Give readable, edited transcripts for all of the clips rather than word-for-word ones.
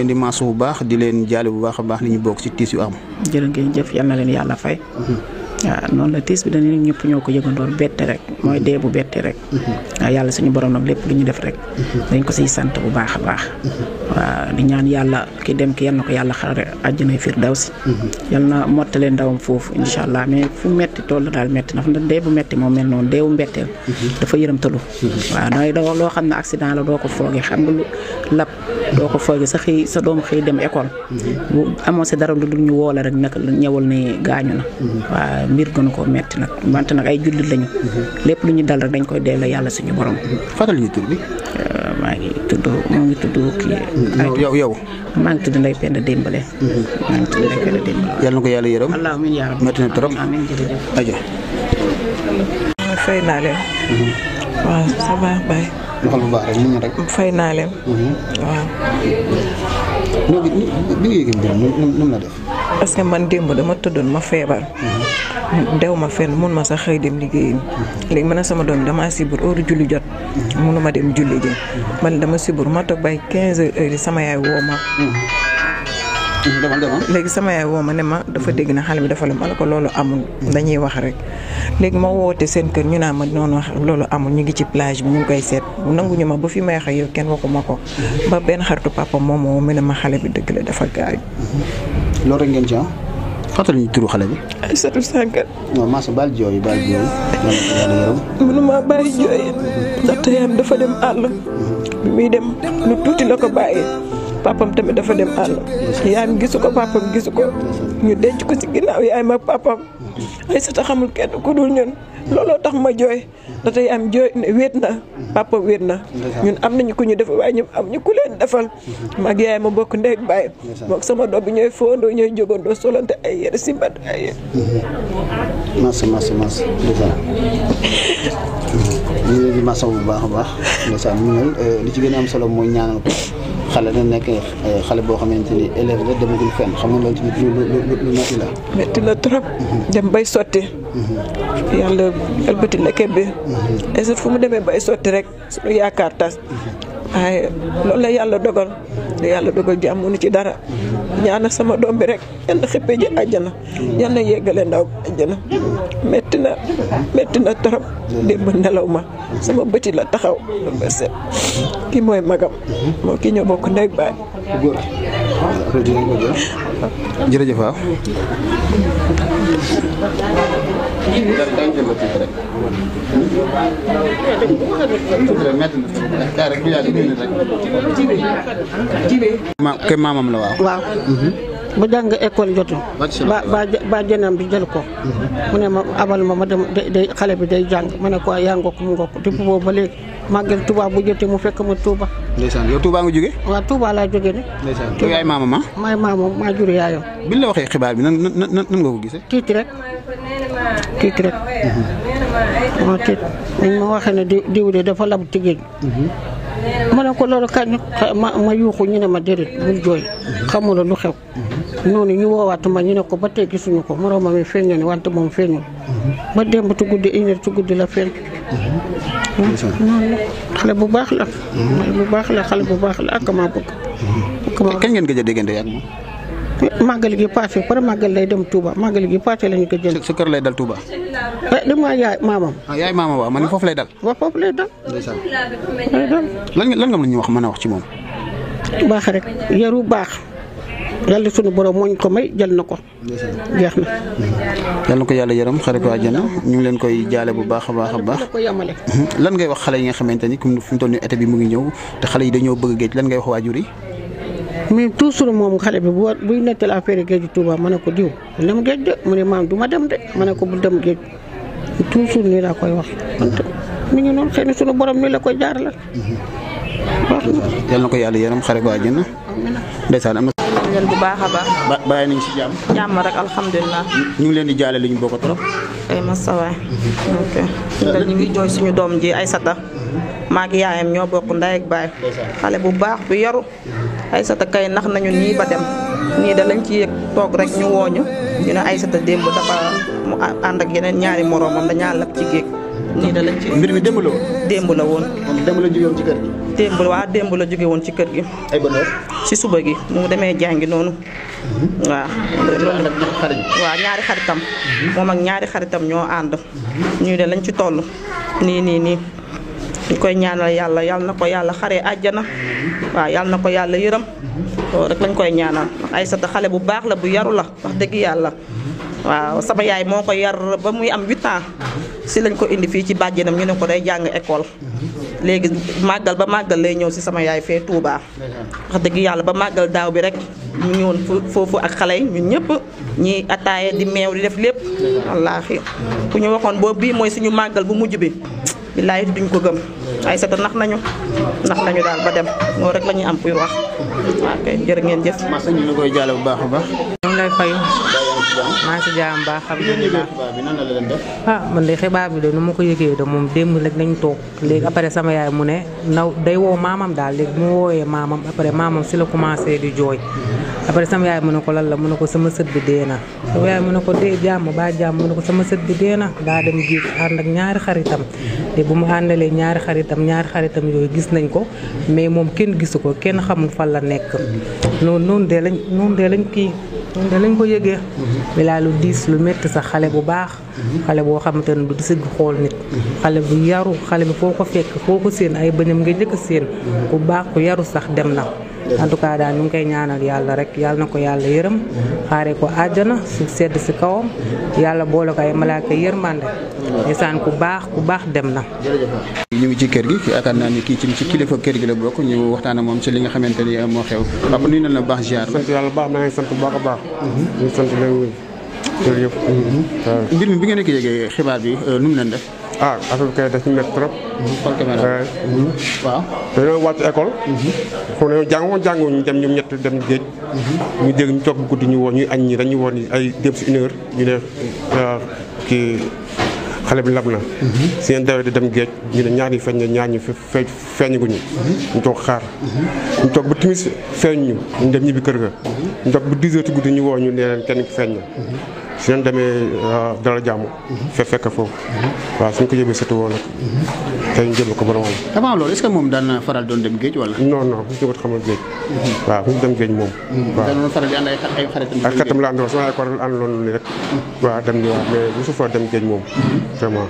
leen di maasu bu baax di leen jaale bu baax a baax li ñu bokk ci tiis yu am. jërë ngeen jëf yal na leen yàlla fay. waaw noonu la tiis bi dañu ñëpp ñoo ko yëgandoor bette rek mooy dee bu bette rek. waaw yàlla suñu borom nag lépp lu ñu def rek. dañ ko siy sant bu baax a baax. waaw di ñaan yàlla ki dem ki yal na ko yàlla xare àjjana firdawsi. yal na mottale ndawam foofu incha allah mais fu metti toll daal metti na fa dee bu metti moo mel noonu deewu mbetteel. dafa yërëmtalu. waaw nooy doo loo xam ne accident la doo ko foogee xam nga lu lap doo ko foogee sa doom xëy dem école. bu amoo si dara lu dul ñu woo la rek nag ñëwal ni gaañu na. waaw mbir gënu ko metti nag wante nag ay jullit lañu. lépp lu ñu dal rek dañ koy delloo yàlla suñu borom. fàttali ñu tur bi. maa ngi tudd kii. yow. maa ngi tudd Ndeye Penda Dembale. maa ngi tudd Ndeye Penda Dembale. yàlla na ko yàlla yërëm. amiin yaa rabbi. metti na trop. amiin jërëjëf. aja. fay naa leen. waaw ça va Baye. waxal bu baax rek ñu rek. fay naa leen. waaw. bi nga yëgee mbir nu la def. parce que man démb dama tëddoon ma feebar. dew ma fenn mun ma sax xëy dem liggéeyi. léegi man sama doom damaa sibur heure julli jot. munuma dem julli ji. man dama sibur ma toog bay 15 heures sama yaay woo ma. léegi sama yaay woo ma ne ma dafa dégg na xale bi dafa la ma ne ko loolu amul dañuy wax rek. léegi ma woote seen kër ñu naa ma noonu wax loolu amul ñu ngi ci plage bi ñu ngi koy seet nanguñu ma ba fi may wax ak yow kenn waxuma ko. ba benn xaritu papa moom moo mu ne ma xale bi dëgg la dafa gaañ. loolu rek ngeen ci am fàttali ñu turu xale bi. Aïssatou Sankar. non maa baal jooy baal jooy. yàlla yërëm. mënuma bàyyi jooy ndaxte yaayam dafa dem àll. bi muy dem lu tuuti la ko bàyyee. papam tamit dafa dem àll. yaayam gisu ko papam gisu ko. ñu denc ko ci ginnaaw yaayam ak papam. Aïssata xamul kenn ku dul ñun. looloo tax ma jooy ndaxte yaayam jooy wéet na papa wéet na. ñun am nañu ku ñu def waaye ñun am ñu ku leen defal. mag yaay ma bokk ndey ak baay. moom sama doom bi ñooy fondoo ñooy jógandoo solante ay yére si mbat ay yére. massa ñu ngi leen di massa bu baax a baax ndeysaan ñu mel li ci gën a am solo mooy ñaanal ko xale na nekk xale boo xamante ni élève la demagul fenn xam nga loolu tamit lu metti la. metti na trop. dem bay sotti. yàlla ëlbati na kër bi. est fu mu demee bay sotti rek suñu yaakaar tas. waaye loolu la yàlla dogal yàlla dogal jàmm mënu ci dara ñaana sama doom bi rek yal na xippee ji àjjana yal na yeggale ndaw àjjana metti na trop démb nelaw ma sama bëti la taxaw ba set kii mooy magam moo kii ñoo bokk ndey baay jërëjëf waaw ke maamam la waaw bu jàng école jotu ba jënam bi jël ko mu ne ma abal ma dem day xale bi day jàng ma ne ko yaa ngokk mu ngokk depuis boobu ba léegi màggal Touba bu jotee mu fekk ma Touba. ndeysaan yow Touba nga jóge waaw Touba laa jóge ne ndeysaan yow yaay maamam maay maamam maa jur yaayam bi la waxee xibaar bi nan nga ko gisee tiit rek moo tiit niñ ma waxee ne diw de dafa lab ci géej ma ne ko loolu kañ ma yuuxu ñu ne ma déedéet bul jooy xamula lu xew noonu ñu woowaat ma ñu ne ko ba tey gisuñu ko moroomam mi feeñ na ni wante moom feeñul ba démb ci guddi une heure ci guddi la feeñ noonu xale bu baax la xale bu baax la ak maa bëgg kañ ngeen gëj a déggante ak moom màggal gi passé par màggal lay dem Touba màggal gi passé lañu ko jël sa kër lay dal Touba dama yaay maamam yaay maamam waaw man foofu lay dal waaw foofu lay dal lan nga mën ñu wax mën a wax ci moom baax rek yaru baax yàlla sunu borom moo ñu ko may jël na ko jeex na yàlla na ko yàlla yërëm xare ko àjjana ñu ngi leen koy jaale bu baax a baax ko yamale lan ngay wax xale yi nga xamante ni comme fi mu toll nii été bi mu ngi ñëw te xale yi dañoo bëgg géej lan ngay wax waajur yi mais toujours moom xale bi buy nettal affaire géej Touba ma ne ko diw bu dem géej de mu ne maam du ma dem de ma ne ko bu dem géej toujours nii laa koy wax wante mi ngi noonu xëy na sunu borom nii la koy jaarale yàlla na ko yàlla yërëm xare ko àjjana ndeysaan am na leen bu baax a baax bàyyi nañ si jàmm rek alhamdulilah ñu ngi leen di jaale li ñu bokk trop ay masawaay ok ñu ngi jooy suñu doom ji Aïssata maag yaayam ñoo bokk ndey ak baay xale bu baax bu yaru Aïssata kay nax nañu nii ba dem nii da lañ ci yëg toog rek ñu wooñu ñu ne Aïssata démb dafa mu ànd ak yeneen ñaari moroomam dañaa lab ci géej nii da lañ ci. mbir mi démb la woon. démb la woon. moom démb la jóge woon ci kër gi. démb la jóge woon ci kër gi. ay bonne heure. ci suba gi mu demee jàngi noonu. waaw. loolu nag ñaari xarit. waaw ñaari xaritam. moom ak ñaari xaritam ñoo ànd. ñu de lañ ci toll. nii ñu koy ñaanal yàlla yàlla na ko yàlla xaree àjjana. waaw yàlla na ko yàlla yërëm. loolu rek lañ koy ñaanal Aysata xale bu baax la bu yaru la wax dëgg yàlla. waaw sama yaay moo ko yar ba muy am 8 ans si lañ ko indi fii ci bàjjenam ñu ne ko day jàng école. léegi màggal ba màggal lay ñëw si sama yaay fee Touba. wax dëgg yàlla ba màggal daaw bi rek ñu ngi woon foofu ak xale yi ñun ñëpp ñi attaaye di meew di def lépp. wallaahi ku ñu waxoon boobu bii mooy suñu màggal bu mujj bi. billaahi duñ ko gëm Aysata nax nañu daal ba dem loolu rek la ñuy am pour wax. waaw kay jërë ngeen jëf. Massa ñu la koy jaale bu baax a baax. ñu ngi lay fayu. maa ngi si jaam baax alhamdulilah. Man de xibaar bi de nu ma ko yëgee de moom démb rek lañ toog léegi après sama yaay mu ne day woo maamam daal léegi mu woowee maamam après maamam si la commencé di jooy. après sama yaay mu ne ko lan la mu ne ko sama sët bi dee na. sama yaay mu ne ko dee jàmm ba jàmm mu ne ko sama sët bi dee na daa dem géej ànd ak ñaari xaritam. te bu mu àndalee ñaari xaritam yooyu gis nañ ko mais moom kenn gisu ko kenn xamul fan la nekk. noonu de lañ ko yëgee. bilaa lu diis lu métti sax xale bu baax. xale boo xamante ne du sigg xool nit. xale bu yaru xale bi foo ko fekk foo ko séen ay bëñam nga njëkk a séen ku baax ku yaru sax dem na. en tout cas daal ñu ngi koy ñaanal yàlla rek yàlla na ko yàlla yërëm xaaree ko àjjana su sedd si kawam yàlla boole ko ay malaaka yërmande ndeysaan ku baax dem na. ñu ngi ci kër gi yaakaar naa ni kii ci kilifa kër gi la bokk ñu waxtaan ak moom ci li nga xamante ni moo xew papa nuyu na la baax ziar. sant yàlla baax maa ngi sant bu baax a baax. ñu sant leen jërëjëf. mbir mi bi ngeen di yëgee xibaar bi nu mu leen def. affaire bi kay daf ñu métti trop. xool caméra waaw. dañoo wàcc école. fu ne jàngoo ñu dem ñoom ñett dem géej. ñu dégg ñu toog bu guddi ñu woo ñuy añ ñi dañuy woon ay démb si 1 heure ñu ne kii xale bi lab na. si ngeen dawee di dem géej ñu ne ñaar ñi feeñ na ñaar ñi feeñaguñu. ñu toog xaar. ñu toog ba timis feeñ ñu dem ñibbi kër ga. ñu toog ba 10 heures ci guddi ñu woo ñu ne leen kenn ki feeñ na. su ñu demee dara jàmm. fekk foofu. waaw suñ ko yóbbee sëtu woo nag. tey ñu jël ko boromam. avant loolu est-ce que moom daan na faral doon dem géej wala. non su ñu ko xamal géej. waaw fu ñu dem géej moom. waaw daan faral di ànd ay xaritam. ak xaritam la àndoon sama école àndaloon nii rek. waaw dem ni waaw mais mosu fa dem géej moom. vraiment.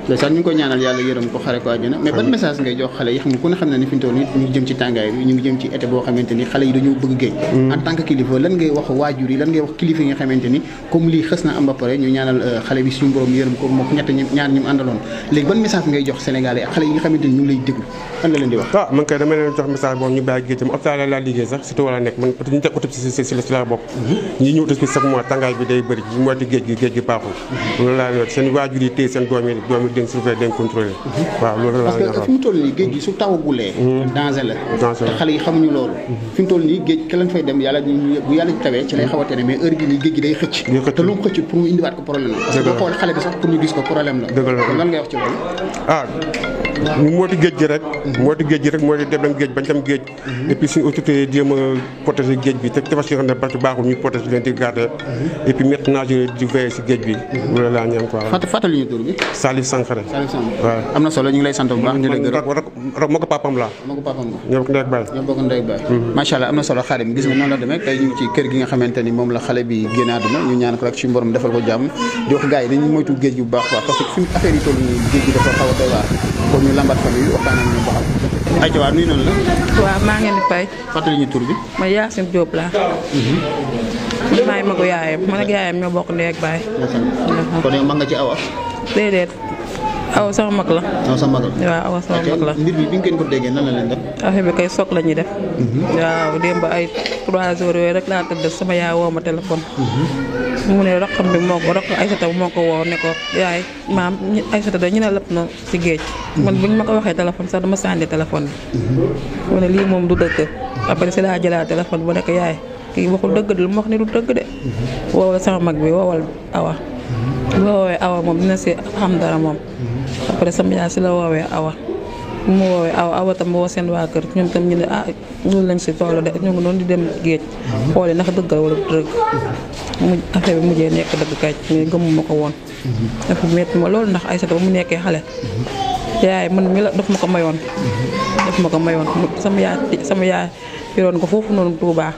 ndeysaan ñu ngi koy ñaanal yàlla yërëm ko xare ko àjjana mais ban message ngay jox xale yi xam nga ku ne xam ne ni fi mu toll nii ñu ngi jëm ci tàngaay bi ñu ngi jëm ci été boo xamante ni xale yi dañoo bëgg géej. en tant que kilifa lan ngay wax waajur yi lan ngay wax kilifa yi nga xamante ni comme lii xës na am ba pare ñu ñaanal xale bi suñu borom yërëm ko moom ñaar ñi mu àndaloon léegi ban message ngay jox Sénégalais ak xale yi nga xamante ni ñu ngi lay déglu lan la leen di wax. man kay dama leen jox message boobu ñu bàyyi géej hôpital laa liggéey sax surtout wala nekk man ñu teg autopsie si la bokk ñi ñëw autopsie chaque mois tàngaay bi day bëri ñu moytu géej gi baaxul loolu laa leen seen waajur yi téye seen doom yi dañ surveiller dañ contrôler waaw loolu laa leen parce que fi mu toll nii géej gi su tawagulee danger la te xale yi xamuñu loolu fi mu toll nii géej ka lañ fay dem yàlla bu yàlla tawee ci lay xaw a tere mais heure bi nii géej gi day xëcc te lu mu xëcc pour mu indiwaat ko problème la parce que boo xoolee xale bi sax pour ñu gis ko problème la kon lan ngay wax ci loolu mooti géej gi rek moo di dem géej bañ dem géej et puis suñu autorité jéem a protéger géej bi te tefas yi xam ne parce que baaxul ñu protéger leen di garder et puis mettre nageur di veiller si géej bi loolu laa ñaan quoi fàttali ñu tur bi Salif Sankhare waaw am na solo ñu ngi lay sant bu baax ñu lay gërëm moo ko papam la ñoo bokk ndey ak baay macha allah am na solo Xaadim gis nga noonu la demee tey ñu ngi ci kër gi nga xamante ni moom la xale bi génn àdduna ñu ñaan ko rek suñu borom defal ko jàmm di wax gars yi dañuy moytu géej gi bu baax quoi parce que fi mu affaire yi toll nii géej gi dafa xaw a doy waar kon ñu lambat famille waxtaan ak ñoom ba xam ayca waa nuyu noonu la waaw maa ngeen di fay fàttali ñu tur bi ma Yacine Diop laa maay magu yaayam man ak yaayam ñoo bokk ndey ak baay kon yow mag nga ci awa déedéet awa sama mag la awa sama mag la waaw awa sama mag la mbir bi ngeen ko déggee nan la leen def affaire bi kay soog la ñuy def waaw démb ay 3 heures yooyu rek laa tëdd sama yaay woo ma téléphone mu ne roqam bi moo ko roq Aysata moo ko woo ne ko yaay maam Aysata da ñu ne lëpp na si géej man buñ ma ko waxee téléphone sax dama sànni téléphone bi mu ne lii moom du dëgg après si laa jëlaat téléphone bu nekk yaay kii waxul dëgg de lu mu wax ni du dëgg de woowal sama mag bi woowal awa bu woowee awa moom dina si xam dara moom après sama yaay si la woowee awa mu woowee awa tam woo seen waa kër ñoom tam ñu ne loolu lañ si toll de ñu ngi noonu di dem géej xoole ndax dëggal wala dëgg mu affaire bi mujjee nekk dëgg kay mais gëmuma ko woon dafa metti ma loolu ndax Aïssata ba mu nekkee xale yaay man mi la daf ma ko mayoon sama yaay yoroon ko foofu noonu Touba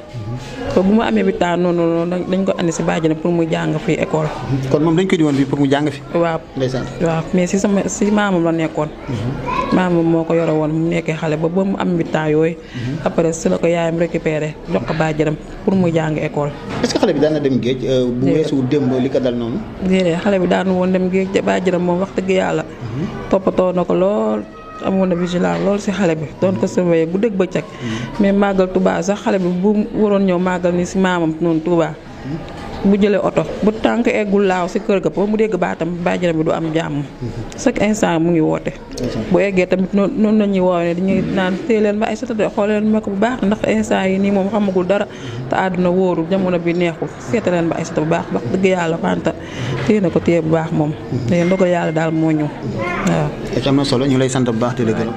ba bu ma amee 8 ans noonu dañ ko andi si bàjjana pour mu jàng fii école. kon moom dañ ko di woon fii pour mu jàng fi. waaw waaw mais si maamam la nekkoon. maamam moo ko yore woon mu nekkee xale ba mu am 8 ans yooyu. après si la ko yaayam récupéré jox ko bàjjanam pour mu jàng école. est-ce que xale bi daan na dem géej. bu weesu démb li ko dal noonu. déedéet xale bi daan woon dem géej bàjjanam moom wax dëgg yàlla. toppatoo na ko lool. amoon na vigilant loolu si xale bi doon ko surveiller bu dégg bëccëg mais màggal Touba sax xale bi bu waroon ñëw màggal ni si maamam noonu Touba bu jëlee oto bu tànk eggul laaw si kër ga ba mu dégg baatam bàjjanam bi du am jàmm chaque instant mu ngi woote bu eggee tamit noonu la ñuy woowe ne dañuy naan téye leen ba Aïssata de xool leen ma ko bu baax ndax instant yi nii moom xamagul dara te àdduna wóoru jamono bi neexul seeta leen ba Aïssata bu baax wax dëgg yàlla wante téye na ko téye bu baax moom te ndogal yàlla daal moo ñëw waaw. am na solo ñu lay sant bu baax te la gërëm.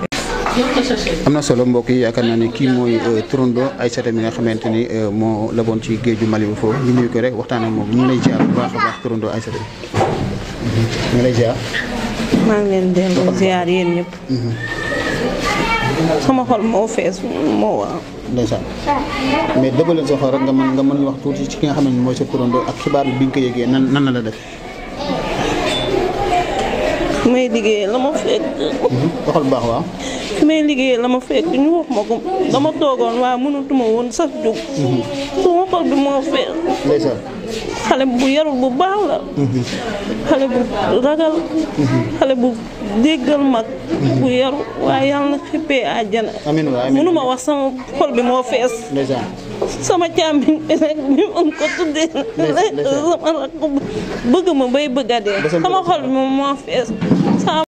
am na solo mbokk yi yaakaar naa ne kii mooy turandoo Aïssata mi nga xamante ni moo laboon ci géeju Mali ba foofu ñu nuyu ko rek waxtaan ak moom ñu ngi lay ziar bu baax a baax turandoo Aïssata bi ñu ngi lay ziar. maa ngi leen delloo ziar yéen ñëpp. sama xol moo fees moo waaw. ndeysaan mais dëgg leen sa xol rek nga mën wax tuuti ci ki nga xam ne mooy sa turandoo ak xibaar bi nga ko yëgee nan la def. may liggéey la ma fekk. waxal bu baax waaw. fi may liggéey la ma fekk ñu wax ma ko dama toogoon waaye mënatuma woon sax jóg. sama xol bi moo fees. ndeysaan. xale bu yarul bu baax la. xale bu ragal. xale bu déggal mag. bu yaru waaye yàlla na xippee àjjana. amiin waay mënuma wax sama xol bi moo fees. ndeysaan. sama càmmiñ bi rek bi mu ko tuddee. sama rakk bëgg ma bay bëgg a dee. sama xol bi moom moo fees.